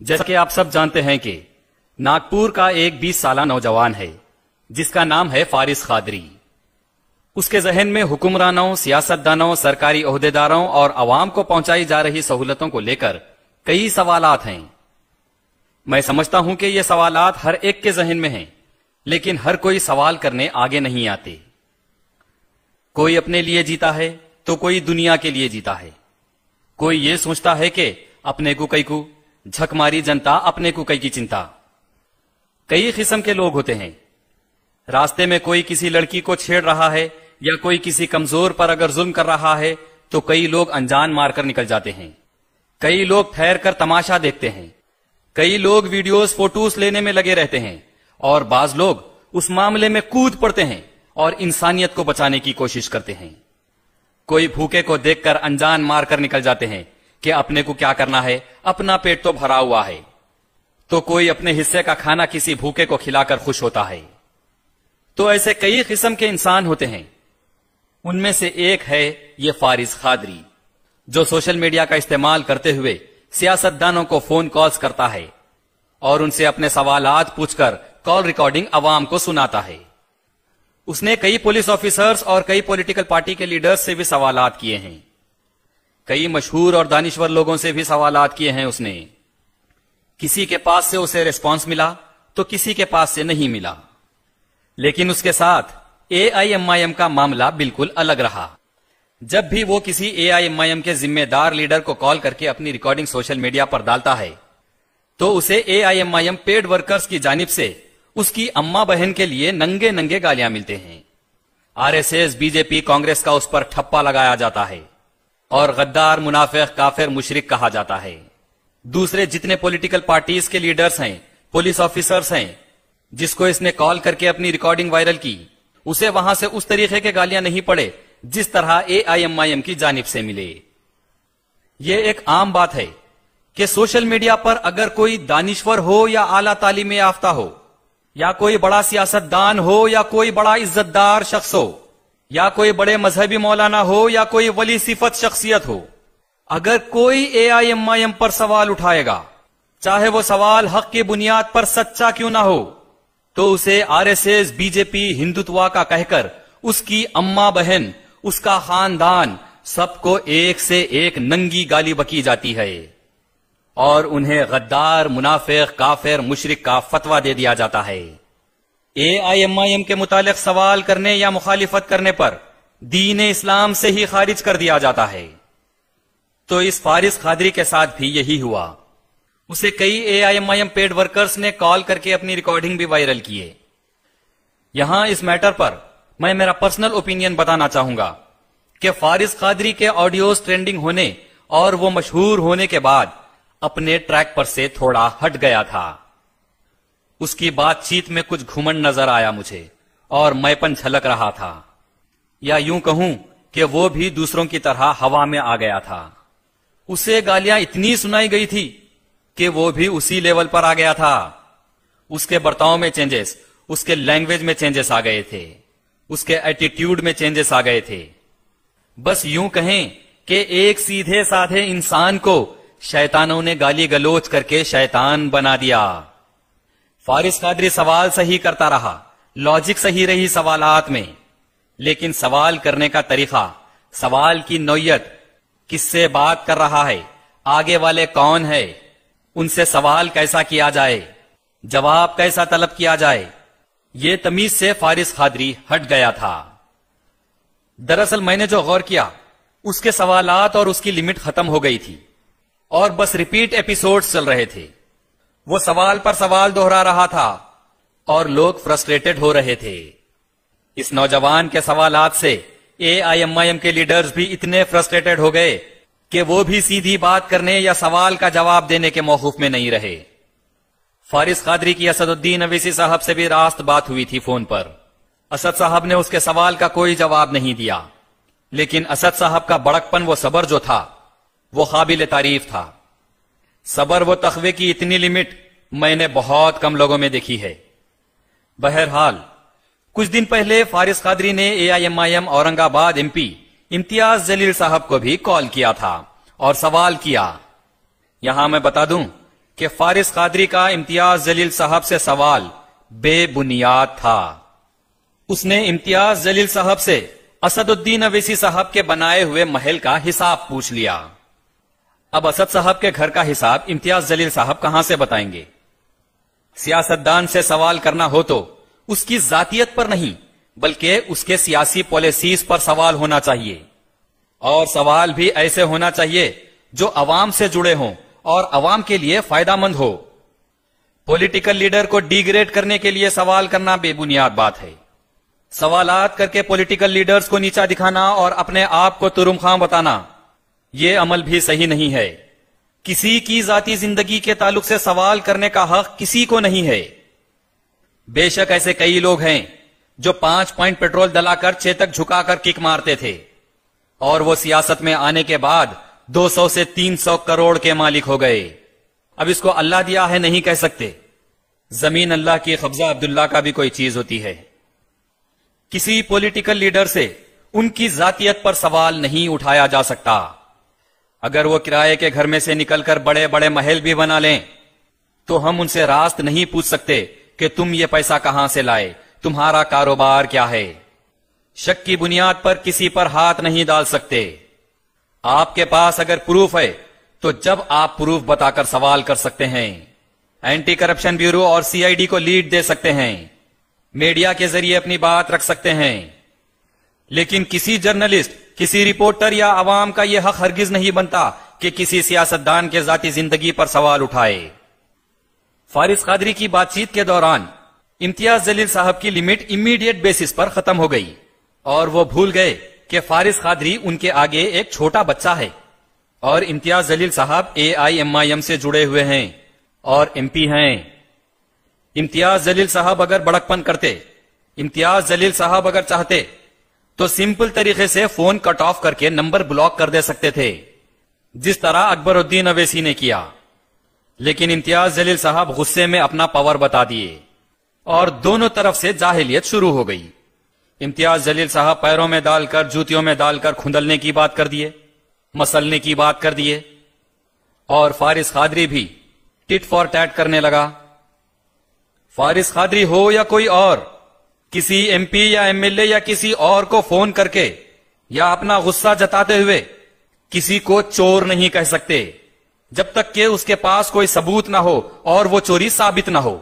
جیسا کہ آپ سب جانتے ہیں کہ ناگپور کا ایک 20 سالہ نوجوان ہے جس کا نام ہے فارس قادری. اس کے ذہن میں حکمرانوں، سیاستدانوں، سرکاری عہدیداروں اور عوام کو پہنچائی جا رہی سہولتوں کو لے کر کئی سوالات ہیں. میں سمجھتا ہوں کہ یہ سوالات ہر ایک کے ذہن میں ہیں، لیکن ہر کوئی سوال کرنے آگے نہیں آتے. کوئی اپنے لیے جیتا ہے تو کوئی دنیا کے لیے جیتا ہے. کوئی یہ سوچتا ہے کہ اپنے کو کئی کو، جھک ماری جنتا اپنے کو کئی کی چنتا. کئی قسم کے لوگ ہوتے ہیں. راستے میں کوئی کسی لڑکی کو چھیڑ رہا ہے یا کوئی کسی کمزور پر اگر ظلم کر رہا ہے تو کئی لوگ انجان مار کر نکل جاتے ہیں. کئی لوگ ٹھہر کر تماشا دیکھتے ہیں. کئی لوگ ویڈیوز، فوٹوز لینے میں لگے رہتے ہیں، اور بعض لوگ اس معاملے میں کود پڑتے ہیں اور انسانیت کو بچانے کی کوشش کرتے ہیں. کوئی بھوکے کو دیکھ کر انجان مار کر نکل جاتے ہیں کہ اپنے کو کیا کرنا ہے، اپنا پیٹ تو بھرا ہوا ہے. تو کوئی اپنے حصے کا کھانا کسی بھوکے کو کھلا کر خوش ہوتا ہے. تو ایسے کئی قسم کے انسان ہوتے ہیں. ان میں سے ایک ہے یہ فارس قادری، جو سوشل میڈیا کا استعمال کرتے ہوئے سیاستدانوں کو فون کالز کرتا ہے اور ان سے اپنے سوالات پوچھ کر کال ریکارڈنگ عوام کو سناتا ہے. اس نے کئی پولیس آفیسرز اور کئی پولیٹیکل پارٹی کے لیڈرز سے بھی سوالات کیے ہیں. کئی مشہور اور دانشور لوگوں سے بھی سوالات کیے ہیں. اس نے کسی کے پاس سے اسے ریسپانس ملا تو کسی کے پاس سے نہیں ملا. لیکن اس کے ساتھ AIMIM کا معاملہ بالکل الگ رہا. جب بھی وہ کسی AIMIM کے ذمہ دار لیڈر کو کال کر کے اپنی ریکارڈنگ سوشل میڈیا پر ڈالتا ہے تو اسے AIMIM پیڈ ورکرز کی جانب سے اس کی اماں بہن کے لیے ننگے ننگے گالیاں ملتے ہیں. RSS، BJP، کانگریس کا اس پر ٹھپا لگایا جاتا ہے اور غدار، منافق، کافر، مشرک کہا جاتا ہے. دوسرے جتنے پولیٹیکل پارٹیز کے لیڈرز ہیں، پولیس آفیسرز ہیں، جس کو اس نے کال کر کے اپنی ریکارڈنگ وائرل کی، اسے وہاں سے اس طریقے کے گالیاں نہیں پڑے جس طرح AIMIM کی جانب سے ملے. یہ ایک عام بات ہے کہ سوشل میڈیا پر اگر کوئی دانشور ہو یا اعلیٰ تعلیم یافتہ ہو، یا کوئی بڑا سیاستدان ہو، یا کوئی بڑا عزت دار شخص ہو، یا کوئی بڑے مذہبی مولانا ہو، یا کوئی ولی صفت شخصیت ہو، اگر کوئی AIMIM پر سوال اٹھائے گا، چاہے وہ سوال حق کی بنیاد پر سچا کیوں نہ ہو، تو اسے RSS، BJP، ہندوتوا کا کہہ کر اس کی اماں بہن، اس کا خاندان، سب کو ایک سے ایک ننگی گالی بکی جاتی ہے اور انہیں غدار، منافق، کافر، مشرک کا فتویٰ دے دیا جاتا ہے. AIMIM کے متعلق سوال کرنے یا مخالفت کرنے پر دین اسلام سے ہی خارج کر دیا جاتا ہے. تو اس فارس قادری کے ساتھ بھی یہی ہوا. اسے کئی AIMIM پیڈ ورکرز نے کال کر کے اپنی ریکارڈنگ بھی وائرل کیے. یہاں اس میٹر پر میں میرا پرسنل اوپینین بتانا چاہوں گا کہ فارس قادری کے آڈیوز ٹرینڈنگ ہونے اور وہ مشہور ہونے کے بعد اپنے ٹریک پر سے تھوڑا ہٹ گیا تھا. اس کی بات چیت میں کچھ گھمنڈ نظر آیا مجھے اور میں پن جھلک رہا تھا، یا یوں کہوں کہ وہ بھی دوسروں کی طرح ہوا میں آ گیا تھا. اسے گالیاں اتنی سنائی گئی تھی کہ وہ بھی اسی لیول پر آ گیا تھا. اس کے برتاؤ میں چینجز، اس کے لینگویج میں چینجز آ گئے تھے، اس کے ایٹیٹیوڈ میں چینجز آ گئے تھے. بس یوں کہیں کہ ایک سیدھے سادھے انسان کو شیطانوں نے گالی گلوچ کر کے شیطان بنا دیا. فارس قادری سوال صحیح کرتا رہا، لاجک صحیح رہی سوالات میں، لیکن سوال کرنے کا طریقہ، سوال کی نوعیت، کس سے بات کر رہا ہے، آگے والے کون ہے، ان سے سوال کیسا کیا جائے، جواب کیسا طلب کیا جائے، یہ تمیز سے فارس قادری ہٹ گیا تھا. دراصل میں نے جو غور کیا، اس کے سوالات اور اس کی لمٹ ختم ہو گئی تھی اور بس ریپیٹ ایپیسوڈز چل رہے تھے. وہ سوال پر سوال دہرا رہا تھا اور لوگ فرسٹریٹڈ ہو رہے تھے. اس نوجوان کے سوالات سے AIMIM کے لیڈرز بھی اتنے فرسٹریٹڈ ہو گئے کہ وہ بھی سیدھی بات کرنے یا سوال کا جواب دینے کے موقف میں نہیں رہے. فارس قادری کی اسد الدین اویسی صاحب سے بھی راست بات ہوئی تھی فون پر. اسد صاحب نے اس کے سوال کا کوئی جواب نہیں دیا، لیکن اسد صاحب کا بڑکپن، وہ صبر جو تھا، وہ قابل تعریف تھا. صبر و تقوی کی اتنی لمٹ میں نے بہت کم لوگوں میں دیکھی ہے. بہرحال کچھ دن پہلے فارس قادری نے AIMIM اورنگ آباد MP امتیاز جلیل صاحب کو بھی کال کیا تھا اور سوال کیا. یہاں میں بتا دوں کہ فارس قادری کا امتیاز جلیل صاحب سے سوال بے بنیاد تھا۔ اس نے امتیاز جلیل صاحب سے اسد الدین اویسی صاحب کے بنائے ہوئے محل کا حساب پوچھ لیا۔ اب اسد صاحب کے گھر کا حساب امتیاز جلیل صاحب کہاں سے بتائیں گے؟ سیاستدان سے سوال کرنا ہو تو اس کی ذاتیت پر نہیں بلکہ اس کے سیاسی پالیسیز پر سوال ہونا چاہیے، اور سوال بھی ایسے ہونا چاہیے جو عوام سے جڑے ہوں اور عوام کے لیے فائدہ مند ہو۔ پولیٹیکل لیڈر کو ڈی گریڈ کرنے کے لیے سوال کرنا بے بنیاد بات ہے۔ سوالات کر کے پولیٹیکل لیڈرز کو نیچا دکھانا اور اپنے آپ کو ترم خواں بتانا، یہ عمل بھی صحیح نہیں ہے۔ کسی کی ذاتی زندگی کے تعلق سے سوال کرنے کا حق کسی کو نہیں ہے۔ بے شک ایسے کئی لوگ ہیں جو 5 پوائنٹ پیٹرول دلا کر چیتک جھکا کر کک مارتے تھے، اور وہ سیاست میں آنے کے بعد 200 سے 300 کروڑ کے مالک ہو گئے۔ اب اس کو اللہ دیا ہے نہیں کہہ سکتے۔ زمین اللہ کی، قبضہ عبداللہ کا بھی کوئی چیز ہوتی ہے۔ کسی پولیٹیکل لیڈر سے ان کی ذاتیت پر سوال نہیں اٹھایا جا سکتا۔ اگر وہ کرائے کے گھر میں سے نکل کر بڑے بڑے محل بھی بنا لیں تو ہم ان سے راست نہیں پوچھ سکتے کہ تم یہ پیسہ کہاں سے لائے، تمہارا کاروبار کیا ہے۔ شک کی بنیاد پر کسی پر ہاتھ نہیں ڈال سکتے۔ آپ کے پاس اگر پروف ہے تو جب آپ پروف بتا کر سوال کر سکتے ہیں۔ اینٹی کرپشن بیورو اور سی آئی ڈی کو لیڈ دے سکتے ہیں، میڈیا کے ذریعے اپنی بات رکھ سکتے ہیں، لیکن کسی جرنلسٹ، کسی رپورٹر یا عوام کا یہ حق ہرگز نہیں بنتا کہ کسی سیاستدان کے ذاتی زندگی پر سوال اٹھائے۔ فارس قادری کی بات چیت کے دوران امتیاز جلیل صاحب کی لمٹ امیڈیٹ بیسس پر ختم ہو گئی، اور وہ بھول گئے کہ فارس قادری ان کے آگے ایک چھوٹا بچہ ہے، اور امتیاز جلیل صاحب AIMIM سے جڑے ہوئے ہیں اور MP ہیں۔ امتیاز جلیل صاحب اگر بڑکپن کرتے، امتیاز جلیل صاحب اگر چاہتے تو سمپل طریقے سے فون کٹ آف کر کے نمبر بلاک کر دے سکتے تھے، جس طرح اکبر الدین اویسی نے کیا۔ لیکن امتیاز جلیل صاحب غصے میں اپنا پاور بتا دیے اور دونوں طرف سے جاہلیت شروع ہو گئی۔ امتیاز جلیل صاحب پیروں میں ڈال کر، جوتیوں میں ڈال کر کھندلنے کی بات کر دیے، مسلنے کی بات کر دیے، اور فارس قادری بھی ٹٹ فار ٹیٹ کرنے لگا۔ فارس قادری ہو یا کوئی اور، کسی MP یا MLA یا کسی اور کو فون کر کے یا اپنا غصہ جتاتے ہوئے کسی کو چور نہیں کہہ سکتے جب تک کہ اس کے پاس کوئی ثبوت نہ ہو اور وہ چوری ثابت نہ ہو۔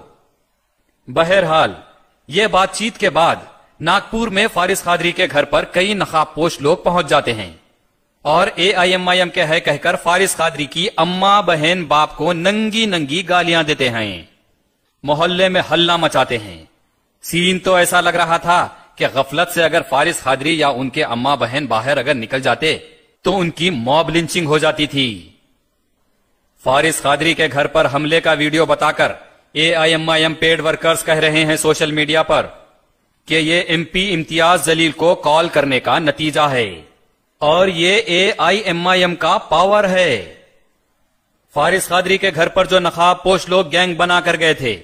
بہرحال یہ بات چیت کے بعد ناگپور میں فارس قادری کے گھر پر کئی نقاب پوش لوگ پہنچ جاتے ہیں اور AIMIM کے ہے کہہ کر فارس قادری کی اماں، بہن، باپ کو ننگی ننگی گالیاں دیتے ہیں، محلے میں ہلہ مچاتے ہیں۔ سین تو ایسا لگ رہا تھا کہ غفلت سے اگر فارس قادری یا ان کے اماں بہن باہر اگر نکل جاتے تو ان کی موب لنچنگ ہو جاتی تھی۔ فارس قادری کے گھر پر حملے کا ویڈیو بتا کر AIMIM پیڈ ورکرز کہہ رہے ہیں سوشل میڈیا پر کہ یہ MP امتیاز جلیل کو کال کرنے کا نتیجہ ہے، اور یہ AIMIM کا پاور ہے۔ فارس قادری کے گھر پر جو نقاب پوش لوگ گینگ بنا کر گئے تھے،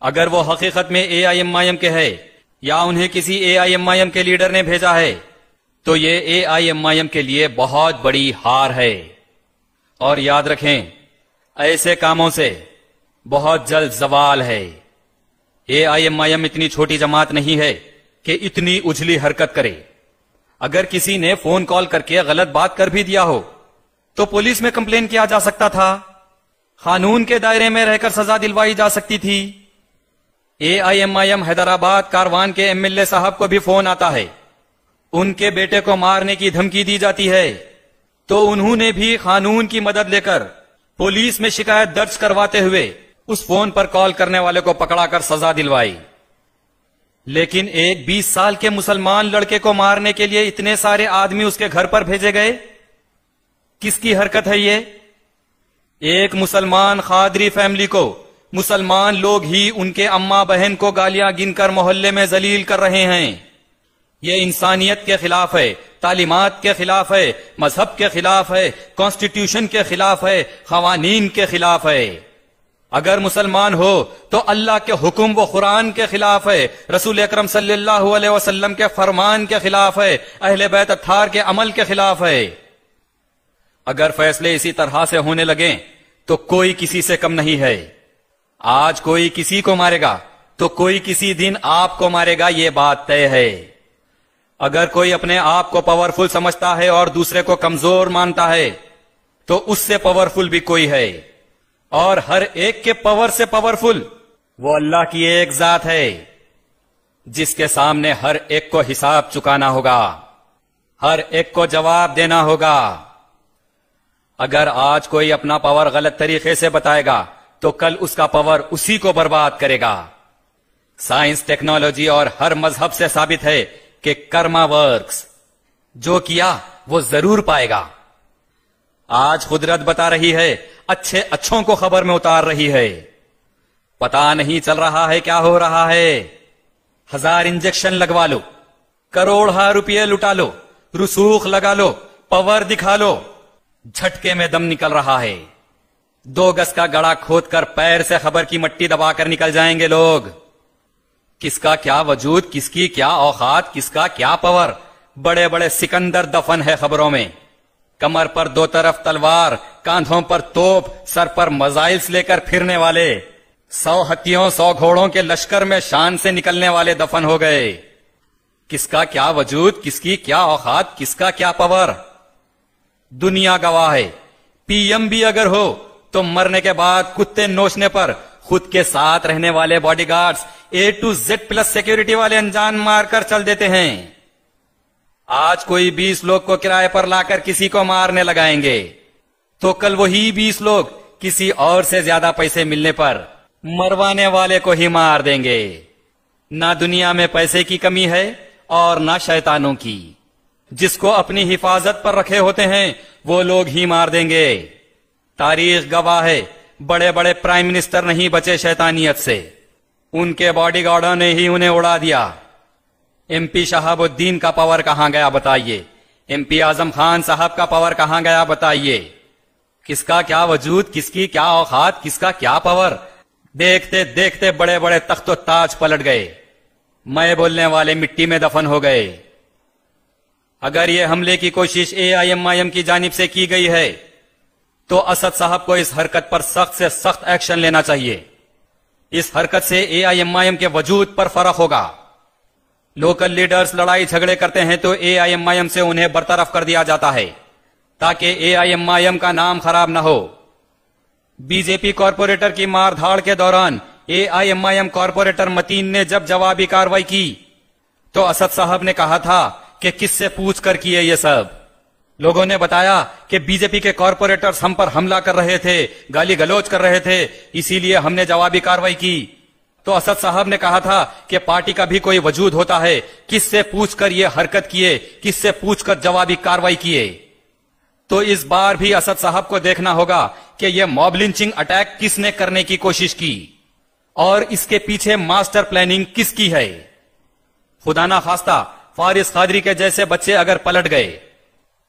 اگر وہ حقیقت میں AIMIM کے ہے یا انہیں کسی AIMIM کے لیڈر نے بھیجا ہے تو یہ AIMIM کے لیے بہت بڑی ہار ہے۔ اور یاد رکھیں، ایسے کاموں سے بہت جلد زوال ہے۔ AIMIM اتنی چھوٹی جماعت نہیں ہے کہ اتنی اجلی حرکت کرے۔ اگر کسی نے فون کال کر کے غلط بات کر بھی دیا ہو تو پولیس میں کمپلین کیا جا سکتا تھا، قانون کے دائرے میں رہ کر سزا دلوائی جا سکتی تھی۔ AIMIM حیدرآباد کاروان کے MLA صاحب کو بھی فون آتا ہے، ان کے بیٹے کو مارنے کی دھمکی دی جاتی ہے تو انہوں نے بھی قانون کی مدد لے کر پولیس میں شکایت درج کرواتے ہوئے اس فون پر کال کرنے والے کو پکڑا کر سزا دلوائی۔ لیکن ایک 20 سال کے مسلمان لڑکے کو مارنے کے لیے اتنے سارے آدمی اس کے گھر پر بھیجے گئے، کس کی حرکت ہے یہ؟ ایک مسلمان قادری فیملی کو مسلمان لوگ ہی ان کے اماں بہن کو گالیاں گن کر محلے میں ذلیل کر رہے ہیں۔ یہ انسانیت کے خلاف ہے، تعلیمات کے خلاف ہے، مذہب کے خلاف ہے، کانسٹیٹیوشن کے خلاف ہے، قوانین کے خلاف ہے۔ اگر مسلمان ہو تو اللہ کے حکم و قرآن کے خلاف ہے، رسول اکرم صلی اللہ علیہ وسلم کے فرمان کے خلاف ہے، اہل بیت اطہار کے عمل کے خلاف ہے۔ اگر فیصلے اسی طرح سے ہونے لگیں تو کوئی کسی سے کم نہیں ہے. آج کوئی کسی کو مارے گا تو کوئی کسی دن آپ کو مارے گا، یہ بات طے ہے. اگر کوئی اپنے آپ کو پاورفل سمجھتا ہے اور دوسرے کو کمزور مانتا ہے تو اس سے پاورفل بھی کوئی ہے، اور ہر ایک کے پاور سے پاورفل وہ اللہ کی ایک ذات ہے جس کے سامنے ہر ایک کو حساب چکانا ہوگا، ہر ایک کو جواب دینا ہوگا. اگر آج کوئی اپنا پاور غلط طریقے سے بتائے گا تو کل اس کا پاور اسی کو برباد کرے گا. سائنس، ٹیکنالوجی اور ہر مذہب سے ثابت ہے کہ کرما ورکس، جو کیا وہ ضرور پائے گا. آج قدرت بتا رہی ہے، اچھے اچھوں کو خبر میں اتار رہی ہے. پتا نہیں چل رہا ہے کیا ہو رہا ہے. 1000 انجیکشن لگوا لو، کروڑ روپے لٹا لو، رسوخ لگا لو، پاور دکھا لو، جھٹکے میں دم نکل رہا ہے. 2 گز کا گڑھا کھود کر پیر سے خبر کی مٹی دبا کر نکل جائیں گے لوگ. کس کا کیا وجود، کس کی کیا اوقات، کس کا کیا پاور. بڑے بڑے سکندر دفن ہے خبروں میں. کمر پر 2 طرف تلوار، کاندھوں پر توپ، سر پر میزائلز لے کر پھرنے والے 100 ہتھیوں 100 گھوڑوں کے لشکر میں شان سے نکلنے والے دفن ہو گئے. کس کا کیا وجود، کس کی کیا اوقات، کس کا کیا پاور. دنیا گواہ ہے. پی ایم بھی اگر ہو تو مرنے کے بعد کتے نوچنے پر خود کے ساتھ رہنے والے body guards A to Z plus security والے انجان مار کر چل دیتے ہیں. آج کوئی 20 لوگ کو کرائے پر لا کر کسی کو مارنے لگائیں گے تو کل وہی 20 لوگ کسی اور سے زیادہ پیسے ملنے پر مروانے والے کو ہی مار دیں گے. نہ دنیا میں پیسے کی کمی ہے اور نہ شیطانوں کی. جس کو اپنی حفاظت پر رکھے ہوتے ہیں وہ لوگ ہی مار دیں گے. تاریخ گواہ ہے، بڑے بڑے پرائم منسٹر نہیں بچے شیطانیت سے. ان کے باڈی گارڈوں نے ہی انہیں اڑا دیا. ایم پی شہاب الدین کا پاور کہاں گیا بتائیے. ایم پی اعظم خان صاحب کا پاور کہاں گیا بتائیے. کس کا کیا وجود، کس کی کیا اوقات، کس کا کیا پاور. دیکھتے دیکھتے بڑے بڑے تخت و تاج پلٹ گئے. میں بولنے والے مٹی میں دفن ہو گئے. اگر یہ حملے کی کوشش AIMIM کی جانب سے کی گئی ہے تو اسد صاحب کو اس حرکت پر سخت سے سخت ایکشن لینا چاہیے. اس حرکت سے AIMIM کے وجود پر فرق ہوگا. لوکل لیڈرز لڑائی جھگڑے کرتے ہیں تو AIMIM سے انہیں برطرف کر دیا جاتا ہے تاکہ AIMIM کا نام خراب نہ ہو. بی جے پی کارپوریٹر کی مار دھاڑ کے دوران AIMIM کارپوریٹر متین نے جب جوابی کارروائی کی تو اسد صاحب نے کہا تھا کہ کس سے پوچھ کر کیے یہ سب. لوگوں نے بتایا کہ بی جے پی کے کارپوریٹرز ہم پر حملہ کر رہے تھے، گالی گلوچ کر رہے تھے، اسی لیے ہم نے جوابی کارروائی کی. تو اسد صاحب نے کہا تھا کہ پارٹی کا بھی کوئی وجود ہوتا ہے، کس سے پوچھ کر یہ حرکت کیے، کس سے پوچھ کر جوابی کارروائی کیے. تو اس بار بھی اسد صاحب کو دیکھنا ہوگا کہ یہ موب لنچنگ اٹیک کس نے کرنے کی کوشش کی اور اس کے پیچھے ماسٹر پلاننگ کس کی ہے. خدا نہ خواستہ فارس قادری کے جیسے بچے اگر پلٹ گئے،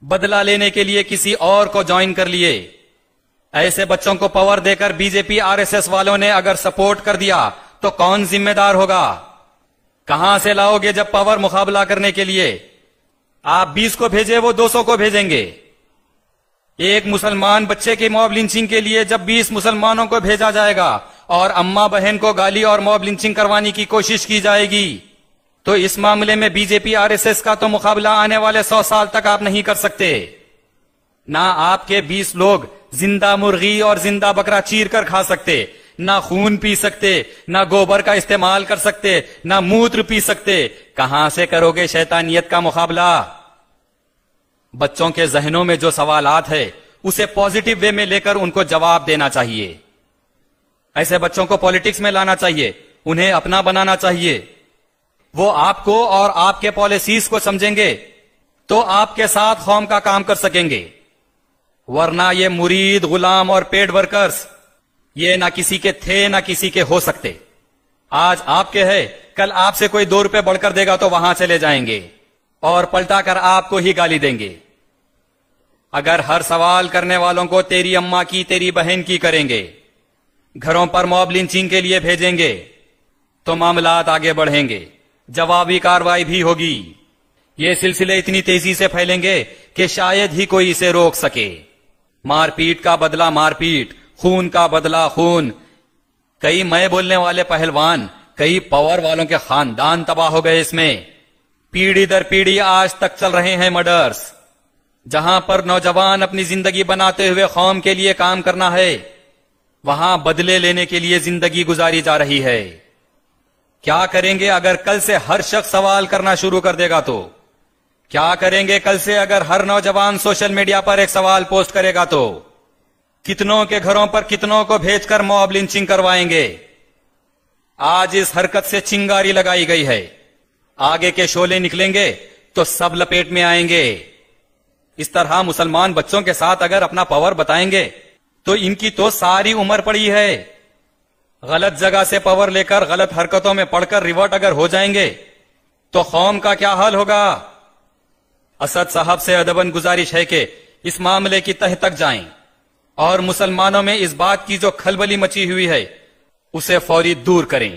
بدلہ لینے کے لیے کسی اور کو جوائن کر لیے، ایسے بچوں کو پاور دے کر بی جے پی RSS والوں نے اگر سپورٹ کر دیا تو کون ذمہ دار ہوگا. کہاں سے لاؤ گے جب پاور مقابلہ کرنے کے لیے؟ آپ 20 کو بھیجے، وہ 200 کو بھیجیں گے. ایک مسلمان بچے کی موب لنچنگ کے لیے جب 20 مسلمانوں کو بھیجا جائے گا اور اماں بہن کو گالی اور موب لنچنگ کروانے کی کوشش کی جائے گی تو اس معاملے میں بی جے پی RSS کا تو مقابلہ آنے والے 100 سال تک آپ نہیں کر سکتے. نہ آپ کے 20 لوگ زندہ مرغی اور زندہ بکرا چیر کر کھا سکتے، نہ خون پی سکتے، نہ گوبر کا استعمال کر سکتے، نہ موتر پی سکتے. کہاں سے کرو گے شیطانیت کا مقابلہ؟ بچوں کے ذہنوں میں جو سوالات ہے اسے پازیٹیو وے میں لے کر ان کو جواب دینا چاہیے. ایسے بچوں کو پالیٹکس میں لانا چاہیے، انہیں اپنا بنانا چاہیے. وہ آپ کو اور آپ کے پالیسیز کو سمجھیں گے تو آپ کے ساتھ قوم کا کام کر سکیں گے. ورنہ یہ مرید، غلام اور پیڈ ورکرز یہ نہ کسی کے تھے نہ کسی کے ہو سکتے. آج آپ کے ہے، کل آپ سے کوئی 2 روپے بڑھ کر دے گا تو وہاں چلے جائیں گے اور پلٹا کر آپ کو ہی گالی دیں گے. اگر ہر سوال کرنے والوں کو تیری اماں کی، تیری بہن کی کریں گے، گھروں پر موب لنچنگ کے لیے بھیجیں گے تو معاملات آگے بڑھیں گے، جوابی کارروائی بھی ہوگی. یہ سلسلے اتنی تیزی سے پھیلیں گے کہ شاید ہی کوئی اسے روک سکے. مار پیٹ کا بدلہ مار پیٹ، خون کا بدلہ خون. کئی میں بولنے والے پہلوان، کئی پاور والوں کے خاندان تباہ ہو گئے. اس میں پیڑھی در پیڑھی آج تک چل رہے ہیں مرڈرز. جہاں پر نوجوان اپنی زندگی بناتے ہوئے قوم کے لیے کام کرنا ہے، وہاں بدلے لینے کے لیے زندگی گزاری جا رہی ہے. کیا کریں گے اگر کل سے ہر شخص سوال کرنا شروع کر دے گا تو؟ کیا کریں گے کل سے اگر ہر نوجوان سوشل میڈیا پر ایک سوال پوسٹ کرے گا تو؟ کتنوں کے گھروں پر کتنوں کو بھیج کر موب لنچنگ کروائیں گے؟ آج اس حرکت سے چنگاری لگائی گئی ہے، آگے کے شعلے نکلیں گے تو سب لپیٹ میں آئیں گے. اس طرح مسلمان بچوں کے ساتھ اگر اپنا پاور بتائیں گے تو ان کی تو ساری عمر پڑی ہے. غلط جگہ سے پاور لے کر غلط حرکتوں میں پڑھ کر ریورٹ اگر ہو جائیں گے تو قوم کا کیا حال ہوگا؟ اسد صاحب سے ادباً گزارش ہے کہ اس معاملے کی تہ تک جائیں اور مسلمانوں میں اس بات کی جو کھلبلی مچی ہوئی ہے اسے فوری دور کریں.